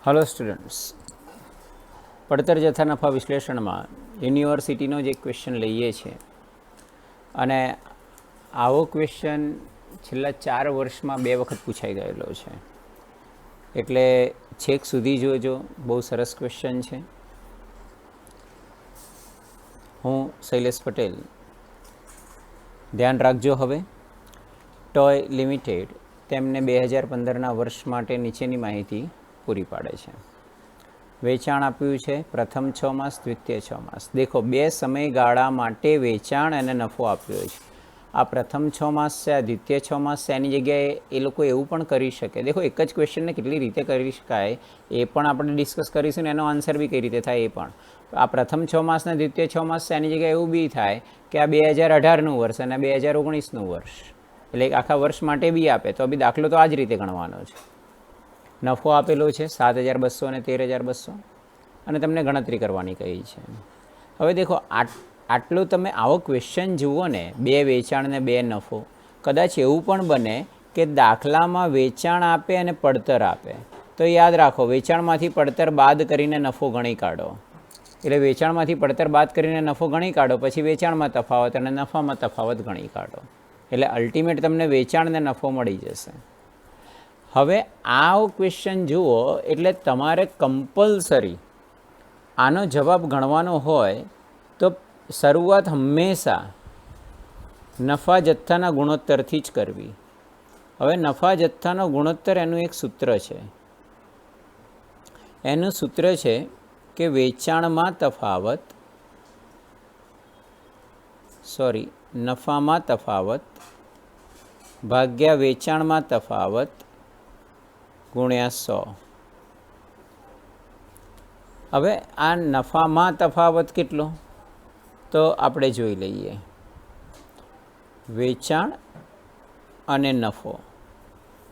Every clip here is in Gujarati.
हेलो स्टूडेंट्स, પડતર જથ્થા નફા વિશ્લેષણમાં યુનિવર્સિટીનો જ એક ક્વેશ્ચન લઈએ છીએ અને આવો ક્વેશ્ચન છેલ્લા 4 વર્ષમાં 2 વખત પૂછાઈ ગયેલો છે, એટલે છેક સુધી જોજો. બહુ સરસ ક્વેશ્ચન છે. હું શૈલેષ પટેલ. ધ્યાન રાખજો. હવે ટોય લિમિટેડ તેમને 2015ના વર્ષ માટે નીચેની માહિતી પૂરી પાડે છે. વેચાણ આપ્યું છે પ્રથમ 6 માસ, દ્વિતીય 6 માસ. દેખો, 2 સમયગાળા માટે વેચાણ અને નફો આપ્યો છે. આ પ્રથમ 6 માસ છે, આ દ્વિતીય 6 માસ છે. એની જગ્યાએ એ લોકો એવું પણ કરી શકે. દેખો, એક જ ક્વેશ્ચનને કેટલી રીતે કરી શકાય એ પણ આપણે ડિસ્કસ કરીશું ને એનો આન્સર બી કઈ રીતે થાય એ પણ. આ પ્રથમ 6 માસ ને દ્વિતીય 6 માસ છે, એની જગ્યાએ એવું બી થાય કે આ 2018નું વર્ષ અને 2019નું વર્ષ, એટલે આખા વર્ષ માટે બી આપે તો બી દાખલો તો આ જ રીતે ગણવાનો છે. નફો આપેલો છે 7,200 અને 13,200 અને તમને ગણતરી કરવાની કહી છે. હવે દેખો, આટલું તમે આવો ક્વેશ્ચન જુઓ ને, 2 વેચાણ ને 2 નફો. કદાચ એવું પણ બને કે દાખલામાં વેચાણ આપે અને પડતર આપે, તો યાદ રાખો વેચાણમાંથી પડતર બાદ કરીને નફો ગણી કાઢો. એટલે વેચાણમાંથી પડતર બાદ કરીને નફો ગણી કાઢો, પછી વેચાણમાં તફાવત અને નફામાં તફાવત ગણી કાઢો. એટલે અલ્ટિમેટ તમને વેચાણ ને નફો મળી જશે. હવે આ ક્વેશ્ચન જુઓ એટલે તમારે કમ્પલસરી આનો જવાબ ગણવાનો હોય તો શરૂઆત હંમેશા નફા જથ્થાના ગુણોત્તરથી જ કરવી. હવે નફા જથ્થાનો ગુણોત્તર એનું એક સૂત્ર છે. એનું સૂત્ર છે કે વેચાણમાં તફાવત નફામાં તફાવત ભાગ્યા વેચાણમાં તફાવત ગુણ્યા 100. હવે આ નફામાં તફાવત કેટલો તો આપણે જોઈ લઈએ. વેચાણ અને નફો.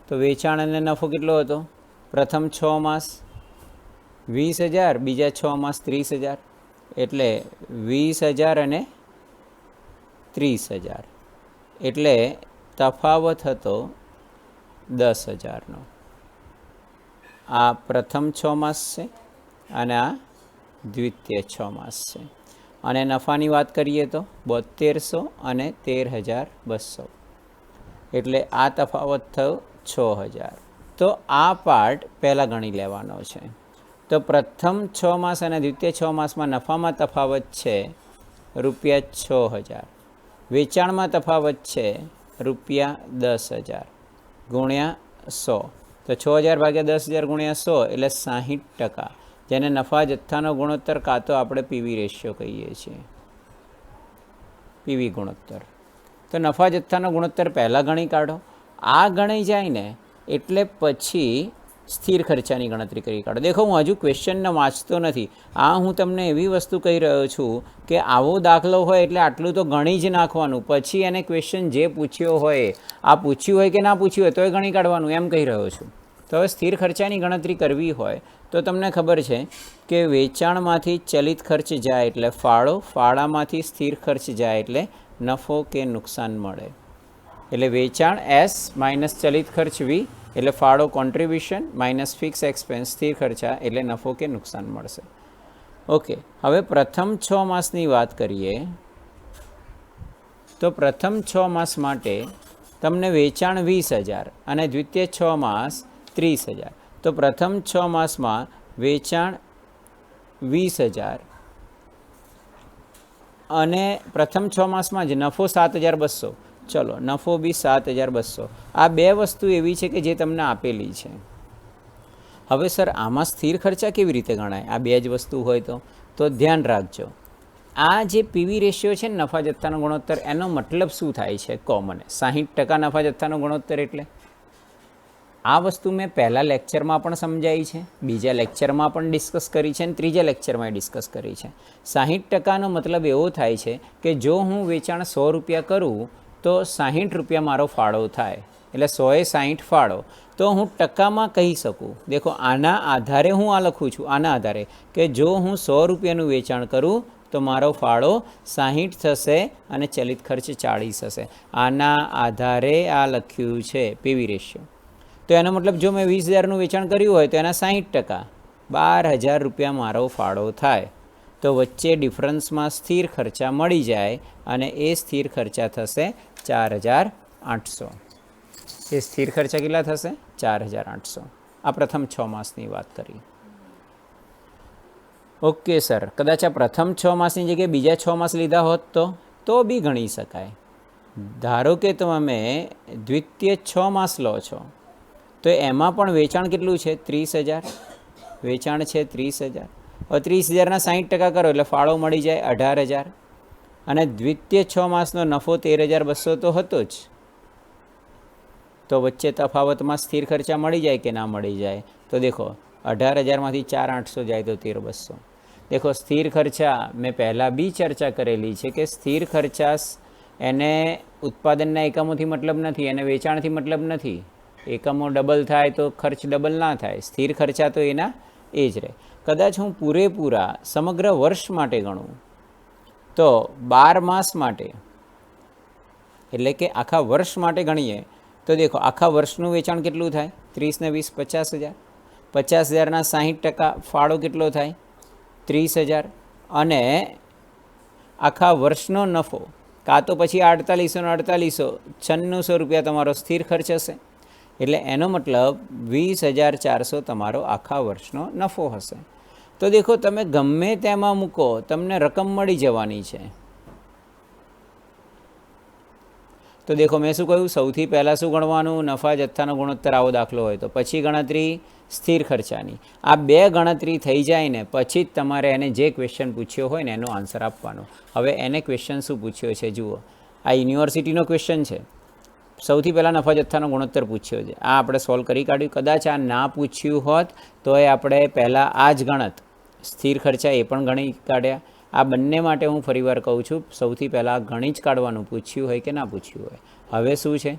તો વેચાણ અને નફો કેટલો હતો? પ્રથમ 6 માસ 20,000, બીજા 6 માસ 30,000, એટલે 20,000 અને 30,000, એટલે તફાવત હતો 10,000નો. આ પ્રથમ 6 માસ છે અને આ દ્વિતીય 6 માસ છે. અને નફાની વાત કરીએ તો 7200 અને 13,200, એટલે આ તફાવત થયો 6,000. તો આ પાર્ટ પહેલાં ગણી લેવાનો છે. તો પ્રથમ 6 માસ અને દ્વિતીય 6 માસમાં નફામાં તફાવત છે ₹6,000, વેચાણમાં તફાવત છે ₹10,000 ગુણ્યા 100. તો 6,000 ભાગ્યા 10,000 ગુણ્યા 100 એટલે 60%, જેને નફા જથ્થાનો ગુણોત્તર કાં તો આપણે પીવી રેશિયો કહીએ છીએ, પીવી ગુણોત્તર. તો નફા જથ્થાનો ગુણોત્તર પહેલાં ગણી કાઢો. આ ગણી જાય ને એટલે પછી સ્થિર ખર્ચાની ગણતરી કરી કાઢો. દેખો, હું હજુ ક્વેશ્ચનને વાંચતો નથી. આ હું તમને એવી વસ્તુ કહી રહ્યો છું કે આવો દાખલો હોય એટલે આટલું તો ગણી જ નાખવાનું, પછી એને ક્વેશ્ચન જે પૂછ્યો હોય, આ પૂછ્યું હોય કે ના પૂછ્યું હોય તોય ગણી કાઢવાનું, એમ કહી રહ્યો છું. તો હવે સ્થિર ખર્ચાની ગણતરી કરવી હોય તો તમને ખબર છે કે વેચાણમાંથી ચલિત ખર્ચ જાય એટલે ફાળો, ફાળામાંથી સ્થિર ખર્ચ જાય એટલે નફો કે નુકસાન મળે. એટલે વેચાણ S માઇનસ ચલિત ખર્ચ V, એટલે ફાળો કોન્ટ્રીબ્યુશન માઇનસ ફિક્સ એક્સપેન્સ સ્થિર ખર્ચા, એટલે નફો કે નુકસાન મળશે. ઓકે, હવે પ્રથમ 6 માસની વાત કરીએ તો પ્રથમ 6 માસ માટે તમને વેચાણ 20,000 અને દ્વિતીય 6 માસ 30,000. તો પ્રથમ 6 માસમાં વેચાણ 20,000 અને પ્રથમ 6 માસમાં જ નફો 7,200. ચલો, નફો બી 7,200. આ 2 વસ્તુ એવી છે કે જે તમને આપેલી છે. હવે સર, આમાં સ્થિર ખર્ચા કેવી રીતે ગણાય? આ 2 જ વસ્તુ હોય તો ધ્યાન રાખજો. આ જે પીવી રેશિયો છે ને, નફા જથ્થાનો ગુણોત્તર, એનો મતલબ શું થાય છે? કોમન 60% નફા જથ્થાનો ગુણોત્તર. એટલે આ વસ્તુ મેં પહેલાં લેક્ચરમાં પણ સમજાવી છે, બીજા લેક્ચરમાં પણ ડિસ્કસ કરી છે અને ત્રીજા લેક્ચરમાં ડિસ્કસ કરી છે. 60%નો મતલબ એવો થાય છે કે જો હું વેચાણ 100 રૂપિયા કરું તો 60 રૂપિયા મારો ફાળો થાય, એટલે 100એ 60 ફાળો, તો હું ટકામાં કહી શકું. દેખો, આના આધારે હું આ લખું છું, આના આધારે કે જો હું 100 રૂપિયાનું વેચાણ કરું તો મારો ફાળો 60 થશે અને ચલિત ખર્ચ 40 હશે. આના આધારે આ લખ્યું છે પીવી રેશિયો. તો એનો મતલબ જો મેં 20,000નું વેચાણ કર્યું હોય તો એના 60%, 12,000 રૂપિયા મારો ફાળો થાય તો વચ્ચે ડિફરન્સમાં સ્થિર ખર્ચા મળી જાય અને એ સ્થિર ખર્ચા થશે 4,800. એ સ્થિર ખર્ચા કેટલા થશે? 4,800. આ પ્રથમ 6 માસની વાત કરી. ઓકે સર, કદાચ આ પ્રથમ 6 માસની જગ્યાએ બીજા 6 માસ લીધા હોત તો બી ગણી શકાય. ધારો કે તમે દ્વિતીય 6 માસ લો છો તો એમાં પણ વેચાણ કેટલું છે? 30,000. વેચાણ છે 30,000. હવે 30,000ના 60% કરો એટલે ફાળો મળી જાય 18,000. અને દ્વિતીય 6 માસનો નફો 13,200 તો હતો જ. તો વચ્ચે તફાવતમાં સ્થિર ખર્ચા મળી જાય કે ના મળી જાય? તો દેખો 18,000માંથી 4,800 જાય તો 13,200. દેખો સ્થિર ખર્ચા મેં પહેલાં બી ચર્ચા કરેલી છે કે સ્થિર ખર્ચા એને ઉત્પાદનના એકમોથી મતલબ નથી, એને વેચાણથી મતલબ નથી. એકમો ડબલ થાય તો ખર્ચ ડબલ ના થાય. સ્થિર ખર્ચા તો એના એ જ રહે. કદાચ હું પૂરેપૂરા સમગ્ર વર્ષ માટે ગણું તો 12 માસ માટે એટલે કે આખા વર્ષ માટે ગણીએ તો દેખો આખા વર્ષનું વેચાણ કેટલું થાય? 30 ને 20 50,000. 50,000ના 60% ફાળો કેટલો થાય? 30,000. અને આખા વર્ષનો નફો કાં તો પછી 4800 રૂપિયા તમારો સ્થિર ખર્ચ હશે. એટલે એનો મતલબ 20,400 તમારો આખા વર્ષનો નફો હશે. તો દેખો તમે ગમે તેમાં મૂકો તમને રકમ મળી જવાની છે. તો દેખો મેં શું કહ્યું? સૌથી પહેલાં શું ગણવાનું? નફા જથ્થાનો ગુણોત્તર આવો દાખલો હોય તો પછી ગણતરી સ્થિર ખર્ચાની. આ બે ગણતરી થઈ જાય ને પછી જ તમારે એને જે ક્વેશ્ચન પૂછ્યો હોય ને એનો આન્સર આપવાનો. હવે એને ક્વેશ્ચન શું પૂછ્યો છે જુઓ. આ યુનિવર્સિટીનો ક્વેશ્ચન છે. સૌથી પહેલાં નફા જથ્થાનો ગુણોત્તર પૂછ્યો છે. આ આપણે સોલ્વ કરી કાઢ્યું. કદાચ આ ના પૂછ્યું હોત તો એ આપણે પહેલાં આ જ ગણત સ્થિર ખર્ચા એ પણ ગણી કાઢ્યા. આ બંને માટે હું ફરીવાર કહું છું, સૌથી પહેલાં ગણી જ કાઢવાનું, પૂછ્યું હોય કે ના પૂછ્યું હોય. હવે શું છે?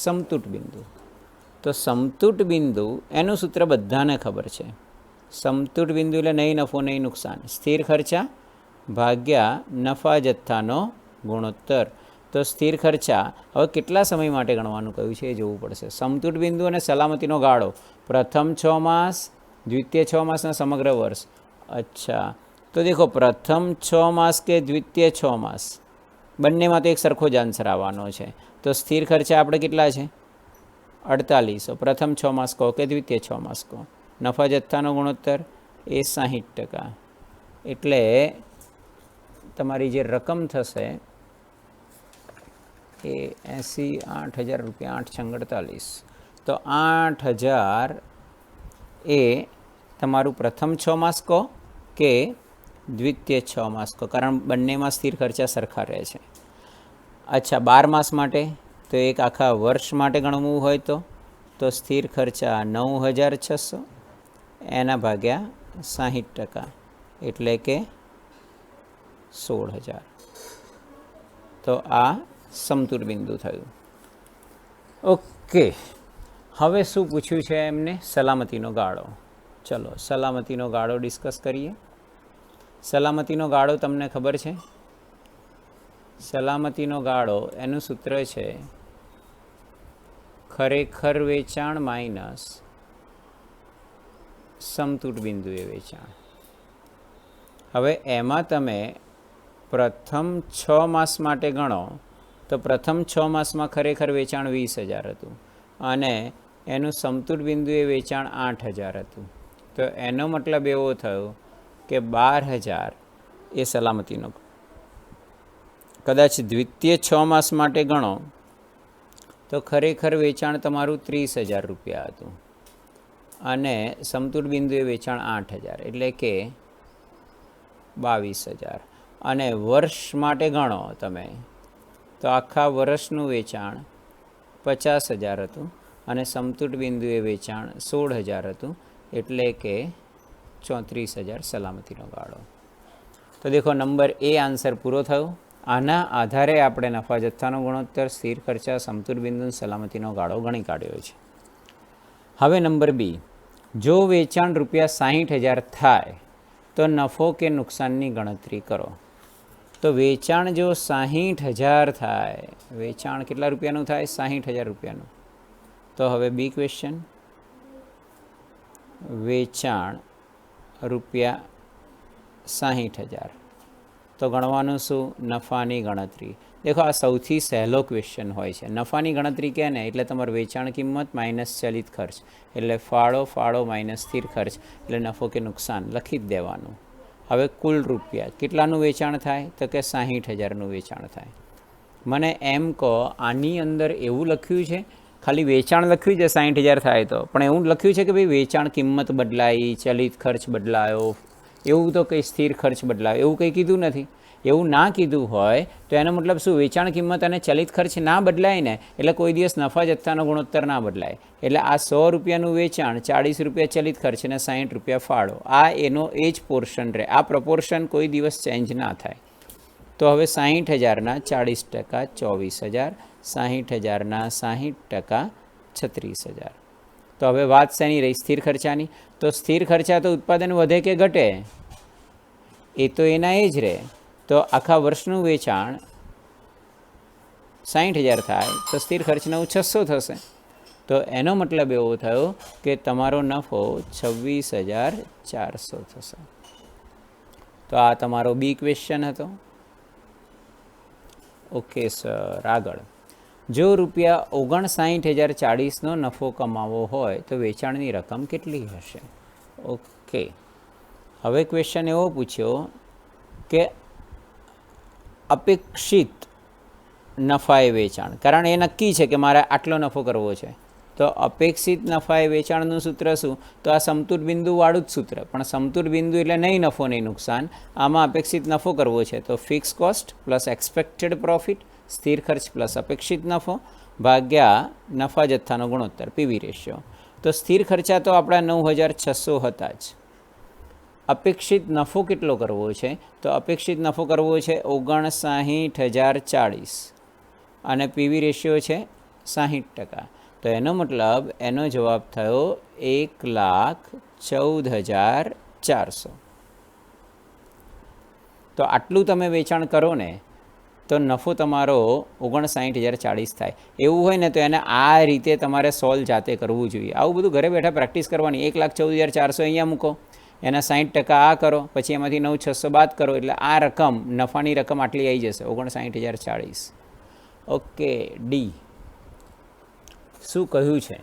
સમતૂટ બિંદુ. તો સમતૂટ બિંદુ એનું સૂત્ર બધાને ખબર છે. સમતૂટ બિંદુ એટલે નહીં નફો નહીં નુકસાન, સ્થિર ખર્ચા ભાગ્યા નફા જથ્થાનો ગુણોત્તર. તો સ્થિર ખર્ચા હવે કેટલા સમય માટે ગણવાનું કહ્યું છે એ જોવું પડશે. સમતૂટ બિંદુ અને સલામતીનો ગાળો પ્રથમ 6 માસ, દ્વિતીય 6 માસના સમગ્ર વર્ષ. અચ્છા, તો દેખો પ્રથમ 6 માસ કે દ્વિતીય 6 માસ બંનેમાં તો એક સરખો જ આન્સર આવવાનો છે. તો સ્થિર ખર્ચા આપણે કેટલા છે? 4800. પ્રથમ 6 માસ કહો કે દ્વિતીય 6 માસ કહો. નફા જથ્થાનો ગુણોત્તર એ 60%. એટલે તમારી જે રકમ થશે એ 8,000 રૂપિયા. 8×48. તો 8,000 એ તમારું પ્રથમ 6 માસ કહો કે દ્વિતીય 6 માસ કહો, કારણ બંનેમાં સ્થિર ખર્ચા સરખા રહે છે. અચ્છા, 12 માસ માટે તો એક આખા વર્ષ માટે ગણવું હોય તો સ્થિર ખર્ચા 9,600 એના ભાગ્યા 60% એટલે કે 16,000. તો આ સમતૂટ બિંદુ થયું. ઓકે, હવે શું પૂછ્યું છે એમને? સલામતીનો ગાળો. ચલો સલામતીનો ગાળો ડિસ્કસ કરીએ. સલામતીનો ગાળો તમને ખબર છે? સલામતીનો ગાળો એનું સૂત્ર છે ખરેખર વેચાણ માઇનસ સમતૂટ બિંદુએ વેચાણ. હવે એમાં તમે પ્રથમ 6 માસ માટે ગણો તો પ્રથમ 6 માસમાં ખરેખર વેચાણ 20,000 હતું અને એનું સમતૂટ બિંદુએ વેચાણ 8,000 હતું. તો એનો મતલબ એવો થયો કે 12,000 એ સલામતીનો. કદાચ દ્વિતીય 6 માસ માટે ગણો તો ખરેખર વેચાણ તમારું 30,000 રૂપિયા હતું અને સમતૂટ બિંદુએ વેચાણ 8,000 એટલે કે 22,000. અને વર્ષ માટે ગણો તમે તો આખા વર્ષનું વેચાણ 50,000 હતું અને સમતૂટ બિંદુએ વેચાણ 16,000 હતું એટલે કે 34,000 સલામતીનો ગાળો. તો દેખો નંબર એ આન્સર પૂરો થયો. આના આધારે આપણે નફા જથ્થાનો ગુણોત્તર, સ્થિર ખર્ચા, સમતૂટ બિંદુ, સલામતીનો ગાળો ગણી કાઢ્યો છે. હવે નંબર બી, જો વેચાણ ₹60,000 થાય તો નફો કે નુકસાનની ગણતરી કરો. તો વેચાણ જો 60,000 થાય, વેચાણ કેટલા રૂપિયાનું થાય? 60,000 રૂપિયાનું. તો હવે બી ક્વેશ્ચન, વેચાણ ₹60,000. તો ગણવાનું શું? નફાની ગણતરી. દેખો આ સૌથી સહેલો ક્વેશ્ચન હોય છે. નફાની ગણતરી કે ને એટલે તમારે વેચાણ કિંમત માઇનસ ચલિત ખર્ચ એટલે ફાળો માઇનસ સ્થિર ખર્ચ એટલે નફો કે નુકસાન લખી જ દેવાનું. હવે કુલ રૂપિયા કેટલાનું વેચાણ થાય? તો કે 60,000નું વેચાણ થાય. મને એમ કહો આની અંદર એવું લખ્યું છે, ખાલી વેચાણ લખ્યું છે 60,000 થાય તો, પણ એવું લખ્યું છે કે ભાઈ વેચાણ કિંમત બદલાઈ, ચલિત ખર્ચ બદલાયો, એવું તો કંઈ સ્થિર ખર્ચ બદલાયો એવું કંઈ કીધું નથી. એવું ના કીધું હોય તો એનો મતલબ શું? વેચાણ કિંમત અને ચલિત ખર્ચ ના બદલાય ને એટલે કોઈ દિવસ નફા જથ્થાનો ગુણોત્તર ના બદલાય. એટલે આ 100 રૂપિયાનું વેચાણ, 40 રૂપિયા ચલિત ખર્ચ અને 60 રૂપિયા ફાળો, આ એનો એ જ પોર્શન રહે. આ પ્રપોર્શન કોઈ દિવસ ચેન્જ ના થાય. તો હવે 60,000ના 40% 24,000, 60,000ના 60% 36,000. તો હવે વાત શેની રહી? સ્થિર ખર્ચાની. તો સ્થિર ખર્ચા તો ઉત્પાદન વધે કે ઘટે એ તો એના એ જ રહે. તો આખા વર્ષનું વેચાણ 60,000 થાય તો સ્થિર ખર્ચ 600 થશે. તો એનો મતલબ એવો થયો કે તમારો નફો 26,400 થશે. તો આ તમારો બી ક્વેશ્ચન હતો. ઓકે સર, આગળ. જો ₹59,040નો નફો કમાવો હોય તો વેચાણની રકમ કેટલી હશે? ઓકે, હવે ક્વેશ્ચન એવો પૂછ્યો કે અપેક્ષિત નફાએ વેચાણ, કારણ એ નક્કી છે કે મારે આટલો નફો કરવો છે. તો અપેક્ષિત નફાએ વેચાણનું સૂત્ર શું? તો આ સમતુલ બિંદુવાળું જ સૂત્ર, પણ સમતુલ બિંદુ એટલે નહીં નફો નહીં નુકસાન. આમાં અપેક્ષિત નફો કરવો છે તો fix cost plus expected profit, સ્થિર ખર્ચ પ્લસ અપેક્ષિત નફો ભાગ્યા નફા જથ્થાનો ગુણોત્તર, પીવી રેશિયો. તો સ્થિર ખર્ચા તો આપણા 9,600 હતા જ. અપેક્ષિત નફો કેટલો કરવો છે? તો અપેક્ષિત નફો કરવો છે 59,040 અને પીવી રેશિયો છે 60%. તો એનો મતલબ એનો જવાબ થયો 1,14,400. તો આટલું તમે વેચાણ કરો ને તો નફો તમારો 59,040 થાય. એવું હોય ને તો એને આ રીતે તમારે સોલ્વ જાતે કરવું જોઈએ. આવું બધું ઘરે બેઠા પ્રેક્ટિસ કરવાની. 1,14,400 અહીંયા મૂકો, એના 60% આ કરો, પછી એમાંથી 9,600 બાદ કરો એટલે આ રકમ, નફાની રકમ આટલી આવી જશે 59,040. ઓકે, ડી શું કહ્યું છે?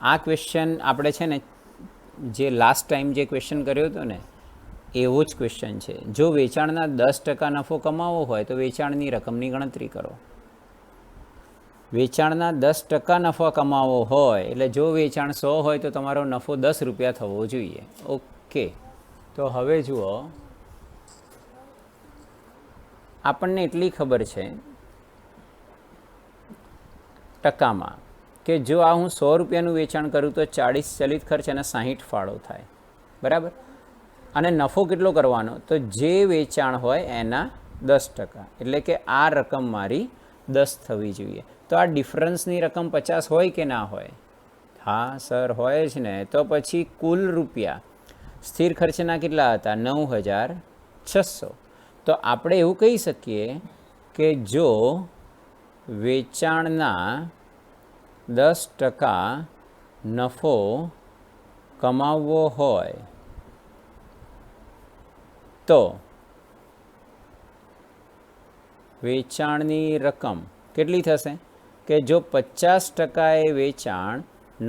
આ ક્વેશ્ચન આપણે છે ને જે લાસ્ટ ટાઈમ જે ક્વેશ્ચન કર્યો હતો ને એવો જ ક્વેશ્ચન છે. જો વેચાણના 10% નફો કમાવો હોય તો વેચાણની રકમની ગણતરી કરો. વેચાણના 10% નફો કમાવો હોય એટલે જો વેચાણ 100 હોય તો તમારો નફો 10 રૂપિયા થવો જોઈએ. ઓકે, તો હવે જુઓ, આપણને એટલી ખબર છે ટકામાં કે જો આ હું 100 રૂપિયાનું વેચાણ કરું તો 40 ચલિત ખર્ચ અને 60 ફાળો થાય, બરાબર. અને નફો કેટલો કરવાનો? તો જે વેચાણ હોય એના 10%, એટલે કે આ રકમ મારી 10 થવી જોઈએ. તો આ ડિફરન્સની રકમ 50 હોય કે ના હોય? હા સર, હોય જ ને. તો પછી કુલ રૂપિયા સ્થિર ખર્ચના કેટલા હતા? 9,600. તો આપણે એવું કહી શકીએ કે જો વેચાણના 10% નફો કમાવવો હોય તો વેચાણની રકમ કેટલી થશે? કે જો 50% વેચાણ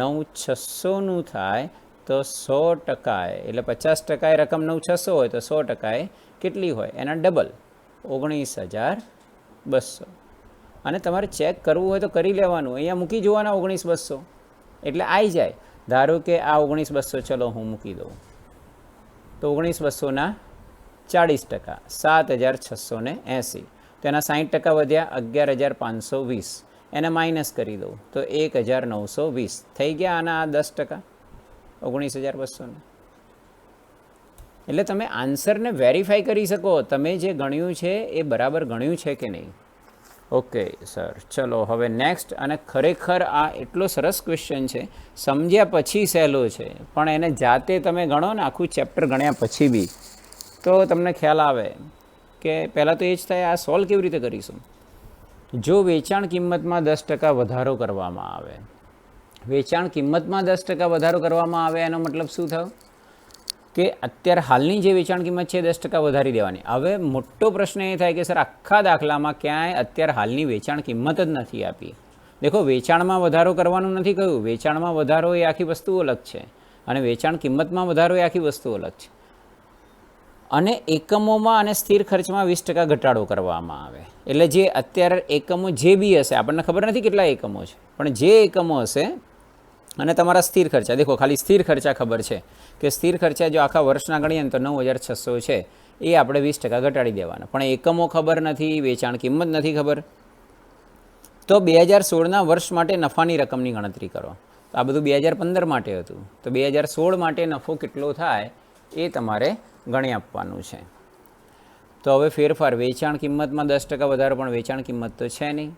9,600નું થાય તો 100% એટલે 50% રકમ 9,600 હોય તો 100% કેટલી હોય? એના ડબલ 19,200. અને તમારે ચેક કરવું હોય તો કરી લેવાનું, અહીંયા મૂકી જોવાના 19,200 એટલે આવી જાય. ધારો કે આ 19,200 ચલો હું મૂકી દઉં તો 19,200ના 40% 7,680. તો એના 60% વધ્યા 11,520. એને માઇનસ કરી દઉં તો 1,920 થઈ ગયા. આના 10% 19,200. એટલે તમે આન્સરને વેરીફાઈ કરી શકો તમે જે ગણ્યું છે એ બરાબર ગણ્યું છે કે નહીં. ઓકે સર, ચલો હવે નેક્સ્ટ. અને ખરેખર આ એટલો સરસ ક્વેશ્ચન છે, સમજ્યા પછી સહેલો છે, પણ એને જાતે તમે ગણો ને આખું ચેપ્ટર ગણ્યા પછી બી તો તમને ખ્યાલ આવે કે પહેલાં તો એ જ થાય આ સોલ્વ કેવી રીતે કરીશું. જો વેચાણ કિંમતમાં 10% વધારો કરવામાં આવે, વેચાણ કિંમતમાં 10% વધારો કરવામાં આવે એનો મતલબ શું થયો? કે અત્યારે હાલની જે વેચાણ કિંમત છે 10% વધારી દેવાની. હવે મોટો પ્રશ્ન એ થાય કે સર આખા દાખલામાં ક્યાંય અત્યારે હાલની વેચાણ કિંમત જ નથી આપી. દેખો, વેચાણમાં વધારો કરવાનું નથી કહ્યું. વેચાણમાં વધારો એ આખી વસ્તુ અલગ છે અને વેચાણ કિંમતમાં વધારો એ આખી વસ્તુ અલગ છે. અને એકમોમાં અને સ્થિર ખર્ચમાં 20% ઘટાડો કરવામાં આવે. એટલે જે અત્યારે એકમો જે બી હશે, આપણને ખબર નથી કેટલા એકમો છે, પણ જે એકમો હશે અને તમારા સ્થિર ખર્ચા, દેખો ખાલી સ્થિર ખર્ચા ખબર છે કે સ્થિર ખર્ચા જો આખા વર્ષના ગણીએ ને તો 9600 છે, એ આપણે 20% ઘટાડી દેવાના. પણ એકમો ખબર નથી, વેચાણ કિંમત નથી ખબર, તો 2016ના વર્ષ માટે નફાની રકમની ગણતરી કરો. તો આ બધું 2015 માટે હતું, તો 2016 માટે નફો કેટલો થાય એ તમારે ગણી આપવાનું છે. તો હવે ફેરફાર, વેચાણ કિંમતમાં 10% વધારો, પણ વેચાણ કિંમત તો છે નહીં.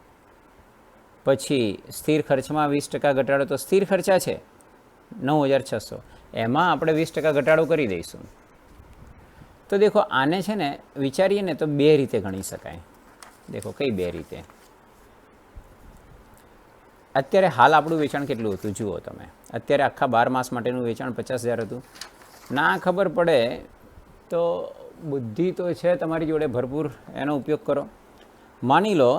પછી સ્થિર ખર્ચમાં 20% ઘટાડો, તો સ્થિર ખર્ચા છે 9600, એમાં આપણે 20% ઘટાડો કરી દઈશું. તો દેખો, આને છે ને વિચારીએ ને તો બે રીતે ગણી શકાય. દેખો કઈ બે રીતે. અત્યારે હાલ આપણું વેચાણ કેટલું હતું જુઓ તમે. અત્યારે આખા 12 માસ માટેનું વેચાણ 50,000 હતું. ના ખબર પડે તો બુદ્ધિ તો છે તમારી જોડે ભરપૂર, એનો ઉપયોગ કરો. માની લો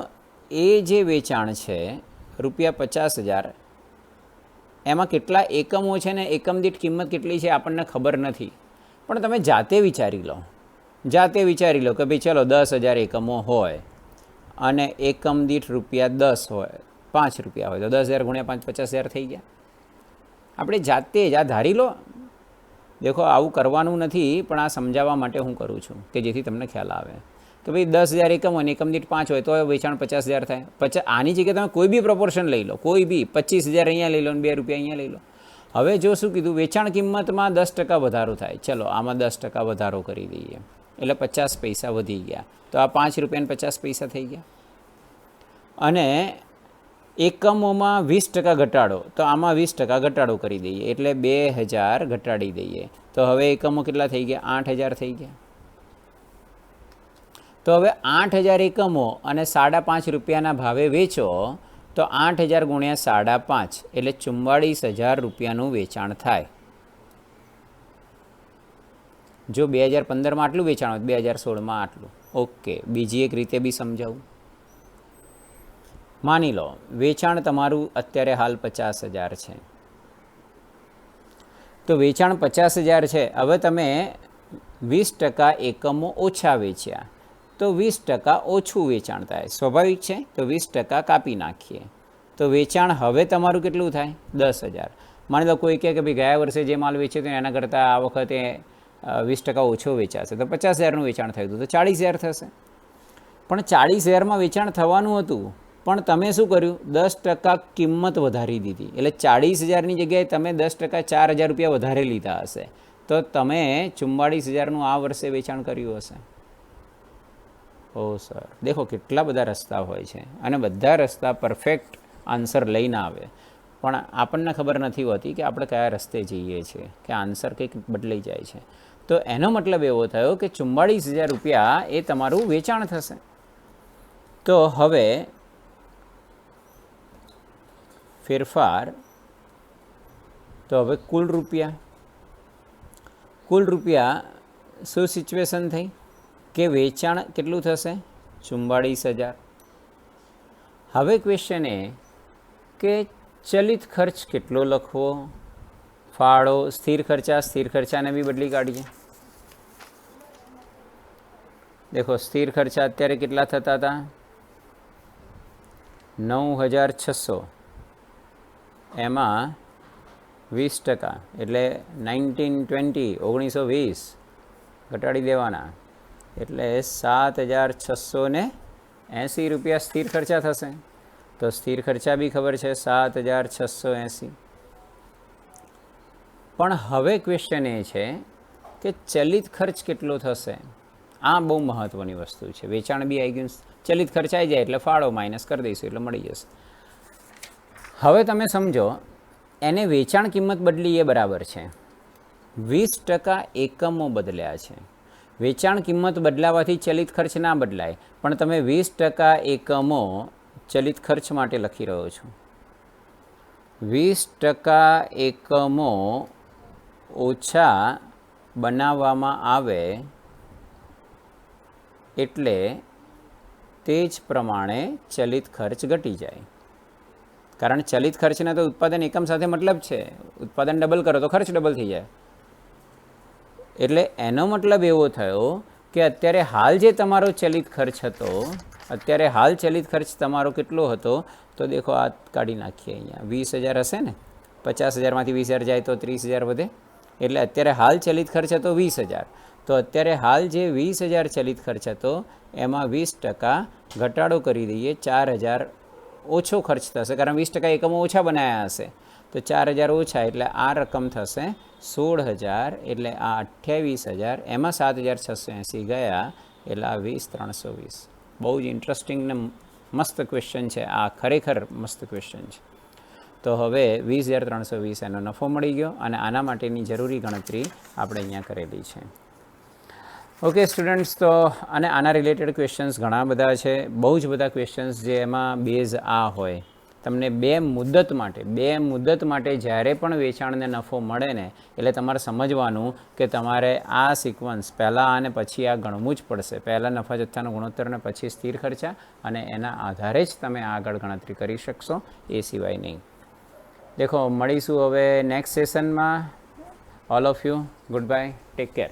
એ જે વેચાણ છે ₹50,000, એમાં કેટલા એકમો છે ને એકમ દીઠ કિંમત કેટલી છે આપણને ખબર નથી, પણ તમે જાતે વિચારી લો. કે ભાઈ ચલો 10,000 એકમો હોય અને એકમ દીઠ ₹10 હોય, ₹5 હોય, તો 10,000 ગુણ્યા 5 50,000 થઈ ગયા. આપણે જાતે જ આ ધારી લો. દેખો, આવું કરવાનું નથી, પણ આ સમજાવવા માટે હું કરું છું કે જેથી તમને ખ્યાલ આવે કે ભાઈ 10,000 એકમ હોય, એકમ દીઠ 5 હોય તો વેચાણ 50,000 થાય. આની જગ્યાએ તમે કોઈ બી પ્રપોર્શન લઈ લો, કોઈ બી 25,000 અહીંયા લઈ લો અને ₹2 અહીંયા લઈ લો. હવે જો શું કીધું, વેચાણ કિંમતમાં 10% વધારો થાય. ચલો આમાં 10% વધારો કરી દઈએ એટલે 50 પૈસા વધી ગયા, તો આ ₹5 અને 50 પૈસા થઈ ગયા. અને એકમોમાં 20% ઘટાડો, તો આમાં 20% ઘટાડો કરી દઈએ એટલે 2000 ઘટાડી દઈએ, તો હવે એકમો કેટલા થઈ ગયા? 8000 થઈ ગયા. તો હવે 8000 એકમો અને ₹5.5 ભાવે વેચો, તો 8000 ગુણ્યા 5.5 એટલે ₹44,000 વેચાણ થાય. જો 2015માં આટલું વેચાણ હોય, 2016માં આટલું. ઓકે, બીજી એક રીતે બી સમજાવું. માની લો વેચાણ તમારું અત્યારે હાલ 50,000 છે, તો વેચાણ 50,000 છે. હવે તમે 20% એકમો ઓછા વેચ્યા, તો 20% ઓછું વેચાણ થાય, સ્વાભાવિક છે. તો 20% કાપી નાખીએ, તો વેચાણ હવે તમારું કેટલું થાય? 10,000. માની લો કોઈ કહે કે ભાઈ ગયા વર્ષે જે માલ વેચ્યો હતો એના કરતાં આ વખતે 20% ઓછો વેચાશે, તો 50,000નું વેચાણ થયું હતું, તો 40,000 થશે. પણ 40,000માં વેચાણ થવાનું હતું, પણ તમે શું કર્યું? 10% કિંમત વધારી દીધી. એટલે 40,000ની જગ્યાએ તમે 10% ₹4,000 વધારે લીધા હશે, તો તમે 44,000નું આ વર્ષે વેચાણ કર્યું હશે. ઓ સર, દેખો કેટલા બધા રસ્તા હોય છે અને બધા રસ્તા પરફેક્ટ આન્સર લઈને આવે, પણ આપણને ખબર નથી હોતી કે આપણે કયા રસ્તે જઈએ છીએ, કે આન્સર કંઈક બદલાઈ જાય છે. તો એનો મતલબ એવો થયો કે ₹44,000 એ તમારું વેચાણ થશે. તો હવે ફેરફાર, તો હવે કુલ રૂપિયા શું સિચ્યુએશન થઈ કે વેચાણ કેટલું થશે? 44,000. હવે ક્વેશ્ચન એ કે ચલિત ખર્ચ કેટલો લખવો? ફાળો, સ્થિર ખર્ચાને બી બદલી કાઢીએ. દેખો, સ્થિર ખર્ચા અત્યારે કેટલા થતા હતા? 9,600. એમાં 20% એટલે 1920 ઘટાડી દેવાના, એટલે ₹7,680 સ્થિર ખર્ચા થશે. તો સ્થિર ખર્ચા બી ખબર છે 7,680. પણ હવે ક્વેશ્ચન એ છે કે ચલિત ખર્ચ કેટલો થશે? આ બહુ મહત્ત્વની વસ્તુ છે. વેચાણ બી આવી ગયું, ચલિત ખર્ચ આવી જાય એટલે ફાળો માઇનસ કરી દઈશું એટલે મળી જશે. હવે તમે સમજો, એને વેચાણ કિંમત બદલી એ બરાબર છે, 20% એકમો બદલ્યા છે. વેચાણ કિંમત બદલાવાથી ચલિત ખર્ચ ના બદલાય, પણ તમે 20% એકમો ચલિત ખર્ચ માટે લખી રહ્યો છો. 20% એકમો ઓછા બનાવવામાં આવે એટલે તે જ પ્રમાણે ચલિત ખર્ચ ઘટી જાય. કારણ ચલિત ખર્ચના તો ઉત્પાદન એકમ સાથે મતલબ છે. ઉત્પાદન ડબલ કરો તો ખર્ચ ડબલ થઈ જાય. એટલે એનો મતલબ એવો થયો કે અત્યારે હાલ જે તમારો ચલિત ખર્ચ હતો, અત્યારે હાલ ચલિત ખર્ચ તમારો કેટલો હતો? તો દેખો આ કાઢી નાખીએ. અહીંયા 20,000 હશે ને, 50,000માંથી 20,000 જાય તો 30,000 વધે. એટલે અત્યારે હાલ ચલિત ખર્ચ હતો 20,000. તો અત્યારે હાલ જે 20,000 ચલિત ખર્ચ હતો એમાં 20% ઘટાડો કરી દઈએ, 4,000 ઓછો ખર્ચ થશે. કારણ 20% એકમો ઓછા બનાવ્યા હશે. તો 4,000 ઓછા એટલે આ રકમ થશે 16,000. એટલે આ 28,000. એમાં 7,680 ગયા એટલે આ 20,320. બહુ જ ઇન્ટરેસ્ટિંગ ને મસ્ત ક્વેશ્ચન છે આ, ખરેખર મસ્ત ક્વેશ્ચન છે. તો હવે 20,320 એનો નફો મળી ગયો અને આના માટેની જરૂરી ગણતરી આપણે અહીંયા કરેલી છે. ઓકે સ્ટુડન્ટ્સ, તો અને આના રિલેટેડ ક્વેશ્ચન્સ ઘણા બધા છે, બહુ જ બધા ક્વેશ્ચન્સ જે એમાં બેઝ આ હોય. તમને બે મુદ્દત માટે જ્યારે પણ વેચાણને નફો મળે ને એટલે તમારે સમજવાનું કે તમારે આ સિક્વન્સ પહેલાં અને પછી આ ગણવું જ પડશે. પહેલાં નફા જથ્થાનો ગુણોત્તર ને પછી સ્થિર ખર્ચા, અને એના આધારે જ તમે આગળ ગણતરી કરી શકશો, એ સિવાય નહીં. દેખો મળીશું હવે નેક્સ્ટ સેશનમાં. All of you good bye, take care.